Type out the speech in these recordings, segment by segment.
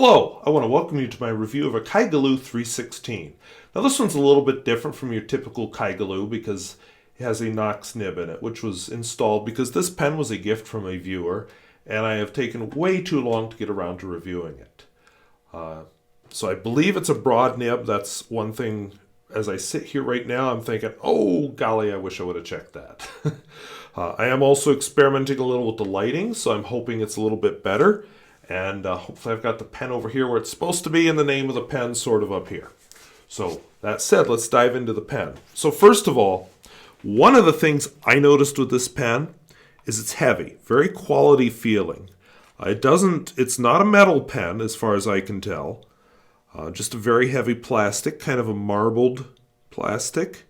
Hello, I want to welcome you to my review of a Kaigelu 316. Now this one's a little bit different from your typical Kaigelu because it has a Knox nib in it, which was installed because this pen was a gift from a viewer and I have taken way too long to get around to reviewing it. So I believe it's a broad nib. That's one thing. As I sit here right now, I'm thinking, oh golly, I wish I would have checked that. I am also experimenting a little with the lighting, so I'm hoping it's a little bit better. And hopefully I've got the pen over here where it's supposed to be and the name of the pen sort of up here. So that said, let's dive into the pen. So first of all, one of the things I noticed with this pen is it's heavy, very quality feeling. It's not a metal pen as far as I can tell. Just a very heavy plastic, kind of a marbled plastic.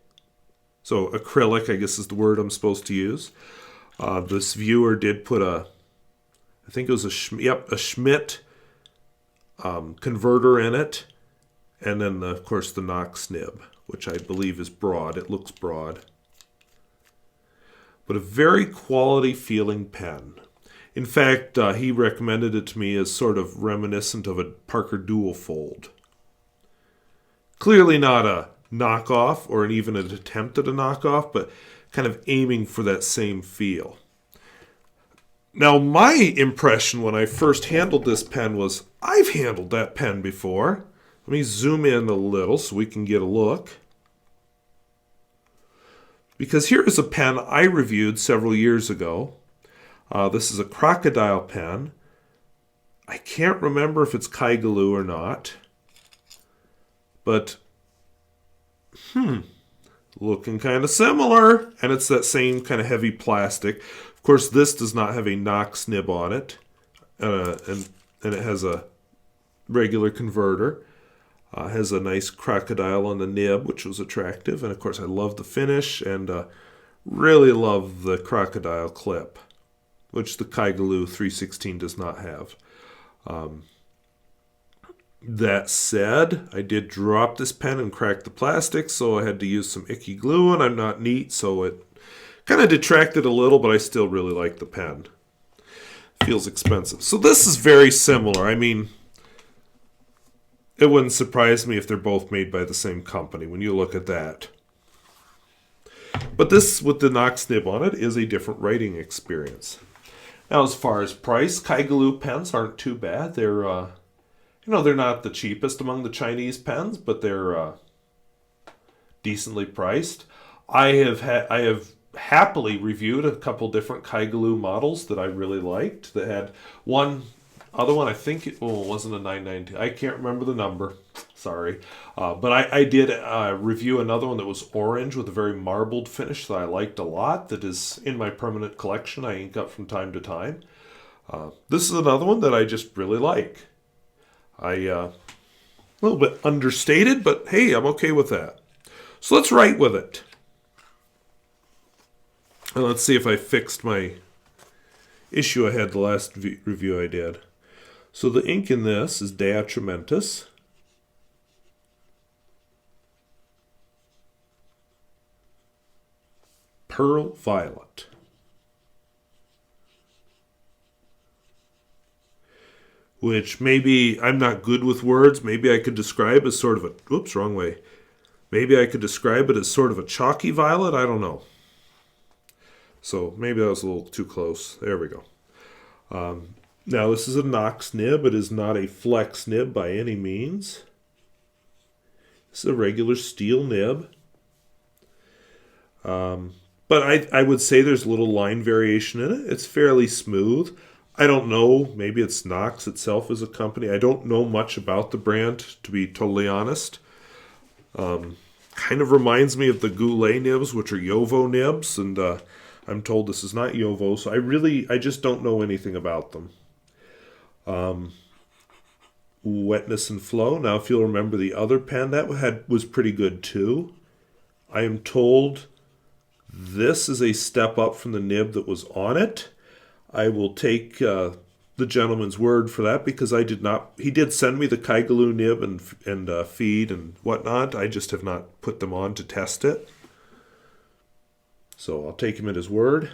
So acrylic, I guess is the word I'm supposed to use. This viewer did put I think it was a Schmidt converter in it. And then, of course, the Knox nib, which I believe is broad. It looks broad. But a very quality feeling pen. In fact, he recommended it to me as sort of reminiscent of a Parker Dual Fold. Clearly not a knockoff or even an attempt at a knockoff, but kind of aiming for that same feel. Now, my impression when I first handled this pen was, I've handled that pen before. Let me zoom in a little so we can get a look. Because here is a pen I reviewed several years ago. This is a crocodile pen. I can't remember if it's Kaigelu or not. But, looking kind of similar. And it's that same kind of heavy plastic. Of course, this does not have a Knox nib on it. And it has a regular converter. Has a nice crocodile on the nib, which was attractive. And, of course, I love the finish and really love the crocodile clip, which the Kaigelu 316 does not have. That said, I did drop this pen and crack the plastic, so I had to use some icky glue, and I'm not neat, so it kind of detracted a little, but I still really like the pen. Feels expensive. So this is very similar. I mean, it wouldn't surprise me if they're both made by the same company when you look at that. But this, with the Knox nib on it, is a different writing experience. Now, as far as price, Kaigelu pens aren't too bad. They're, they're not the cheapest among the Chinese pens, but they're decently priced. I have happily reviewed a couple different Kaigelu models that I really liked. That had one other one. I think it wasn't a 992. I can't remember the number. Sorry, but I did review another one that was orange with a very marbled finish that I liked a lot. That is in my permanent collection. I ink up from time to time. This is another one that I just really like. A little bit understated, but hey, I'm okay with that. So let's write with it. And let's see if I fixed my issue I had the last review I did. So the ink in this is Diatramentus. Pearl Violet. Which maybe I'm not good with words. Maybe I could describe as sort of a... Oops, wrong way. Maybe I could describe it as sort of a chalky violet. I don't know. So maybe that was a little too close. There we go. Now this is a Knox nib. It is not a flex nib by any means. This is a regular steel nib. But I would say there's a little line variation in it. It's fairly smooth. I don't know. Maybe it's Knox itself as a company. I don't know much about the brand, to be totally honest. Kind of reminds me of the Goulet nibs, which are Yovo nibs, and I'm told this is not Yovo, so I just don't know anything about them. Wetness and flow. Now, if you'll remember the other pen that was pretty good too. I am told this is a step up from the nib that was on it. I will take the gentleman's word for that because I did not. He did send me the Kaigelu nib and feed and whatnot. I just have not put them on to test it. So I'll take him at his word.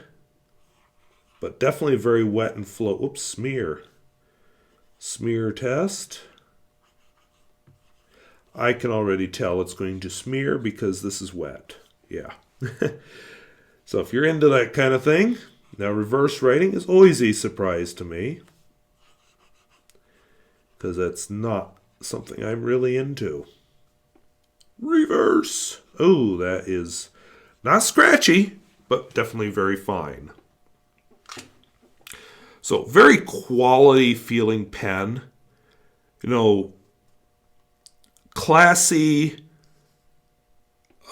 But definitely very wet and flow. Oops, smear. Smear test. I can already tell it's going to smear because this is wet. Yeah. So if you're into that kind of thing, now reverse writing is always a surprise to me, because that's not something I'm really into. Reverse. Oh, that is not scratchy, but definitely very fine. So very quality feeling pen. You know, classy,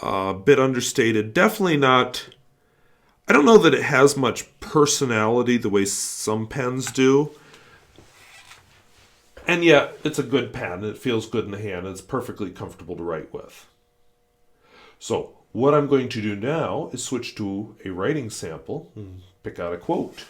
a bit understated. Definitely not. I don't know that it has much personality the way some pens do. And yet, it's a good pen. It feels good in the hand. It's perfectly comfortable to write with. So, what I'm going to do now is switch to a writing sample and pick out a quote.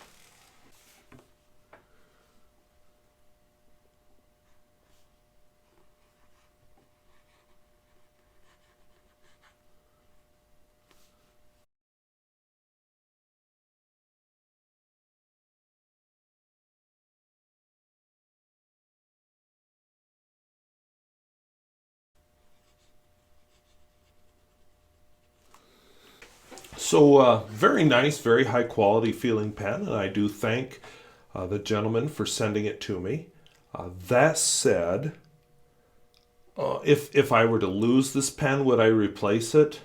So, very nice, very high quality feeling pen, and I do thank the gentleman for sending it to me. That said, if I were to lose this pen, would I replace it?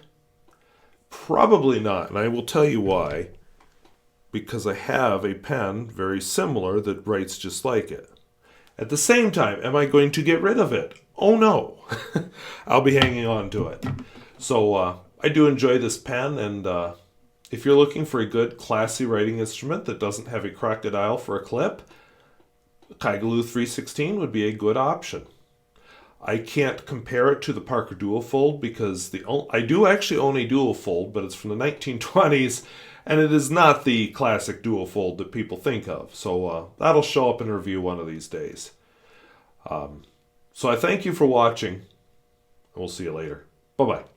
Probably not, and I will tell you why. Because I have a pen very similar that writes just like it. At the same time, am I going to get rid of it? Oh no, I'll be hanging on to it. So I do enjoy this pen, and if you're looking for a good, classy writing instrument that doesn't have a crocodile for a clip, Kaigelu 316 would be a good option. I can't compare it to the Parker Dual Fold because I do actually own a Dual Fold, but it's from the 1920s, and it is not the classic Dual Fold that people think of. So that'll show up in a review one of these days. So I thank you for watching, and we'll see you later. Bye-bye.